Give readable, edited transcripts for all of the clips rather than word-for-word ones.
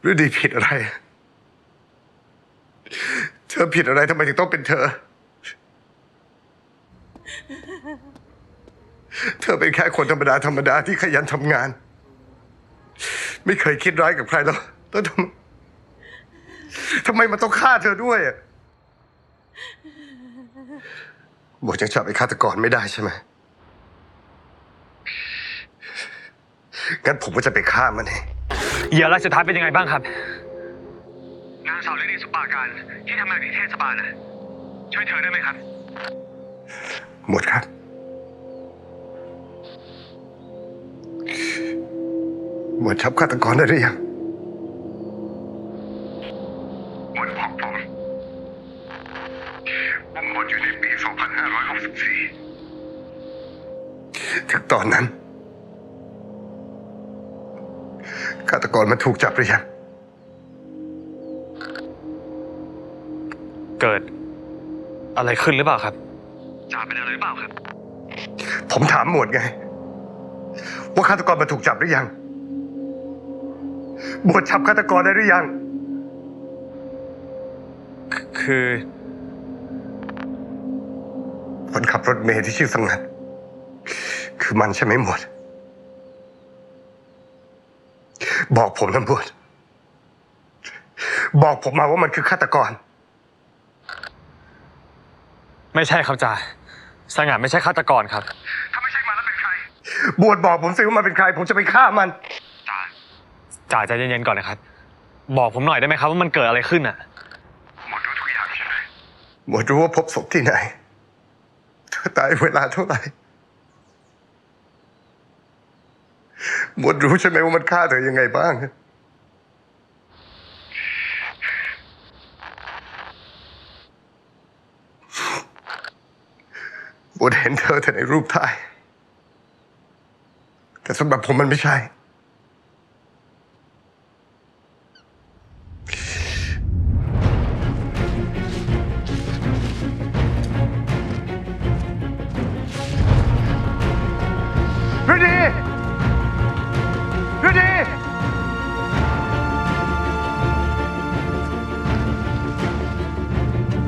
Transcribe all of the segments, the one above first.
ฤดีผิดอะไรเธอผิดอะไรทำไมถึงต้องเป็นเธอเป็นแค่คนธรรมดาที่ขยันทำงานไม่เคยคิดร้ายกับใครแล้วแล้วทำไมมันต้องฆ่าเธอด้วยหมวดยังจับไอ้ฆาตกรไม่ได้ใช่ไหมงั้นผมก็จะไปฆ่ามันเองเหยื่อรายสุดท้ายเป็นยังไงบ้างครับนางสาวฤดีสุปาการที่ทำงานอยู่ที่เทศบาลนะช่วยเธอได้ไหมครับหมวดครับหมวดจับฆาตกรได้หรือยังหมวดบอกผมว่าหมวดอยู่ในปี 2564ถึงตอนนั้นฆาตกรมันถูกจับหรือยังเกิดอะไรขึ้นหรือเปล่าครับจ่าเป็นอะไรหรือเปล่าครับผมถามหมวดไงว่าฆาตกรมันถูกจับหรือยังหมวดจับฆาตกรได้หรือยังคือคนขับรถเมล์ที่ชื่อสงัดคือมันใช่ไหมหมวดบอกผมนะหมวดบอกผมมาว่ามันคือฆาตกรไม่ใช่ครับจ่าสง่าไม่ใช่ฆาตกรครับถ้าไม่ใช่มันแล้วเป็นใครบวชบอกผมสิว่ามันเป็นใครผมจะไปฆ่ามันจ่าใจเย็นๆก่อนนะครับบอกผมหน่อยได้ไหมครับว่ามันเกิดอะไรขึ้นอ่ะหมดรู้ทุกอย่างใช่ไหมบวชรู้ว่าพบศพที่ไหนเธอตายเวลาเท่าไหร่บวชรู้ใช่ไหมว่ามันฆ่าเธอยังไงบ้างบวชเห็นเธอแต่ในรูปถ่ายแต่สำหรับผมมันไม่ใช่ฤดีฤดี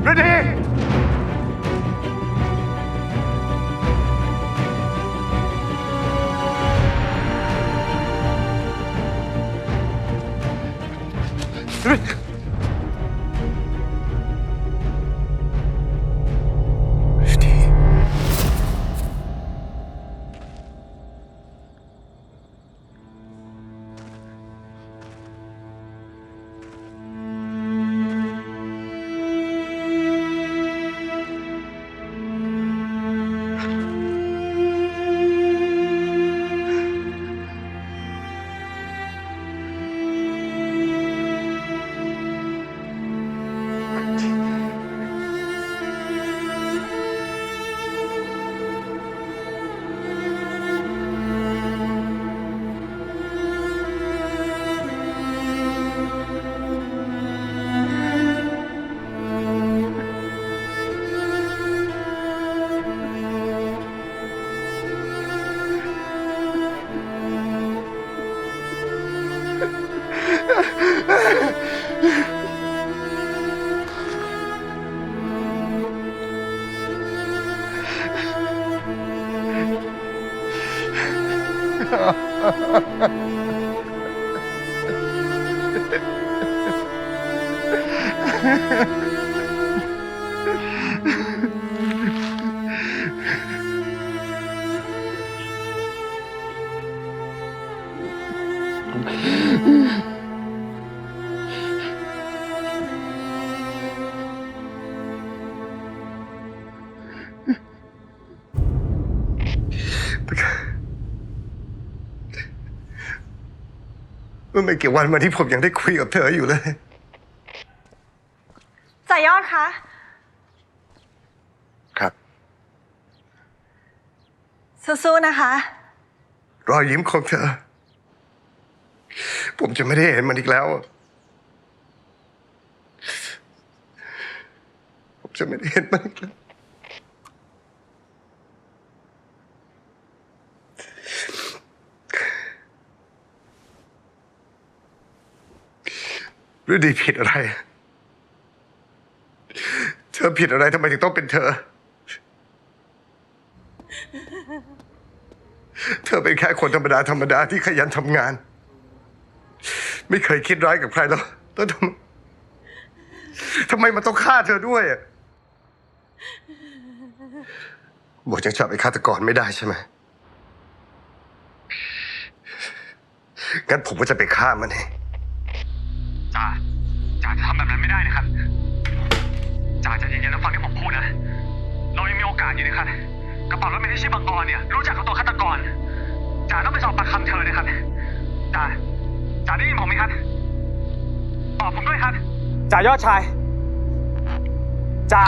ฤดีเมื่อไม่กี่วันมาที่ผมยังได้คุยกับเธออยู่เลยจ่ายอดคะครับ สู้ๆนะคะรอยยิ้มของเธอผมจะไม่ได้เห็นมันอีกแล้วผมจะไม่ได้เห็นมันอีกแล้ว ฤดีผิดอะไร เธอผิดอะไรทำไมถึงต้องเป็นเธอ เธอเป็นแค่คนธรรมดาที่ขยันทำงาน ไม่เคยคิดร้ายกับใครแล้วแล้วทำไมมันต้องฆ่าเธอด้วยอะบอกยังจับไอ้ฆาตกรไม่ได้ใช่ไหมงั้นผมก็จะไปฆ่ามันเอง จ่าจะทำแบบนั้นไม่ได้นะครับจ่าใจเย็นๆแล้วฟังที่ผมพูดนะ เรายังมีโอกาสอยู่นะครับกระเป๋ารถเมล์ที่ชื่อบังออนเนี่ยรู้จักกับตัวฆาตกรจ่าต้องไปสอบปากคำเธอนะครับจ่าได้ยินผมไหมครับตอบผมด้วยครับ จ่ายอดชาย จ่า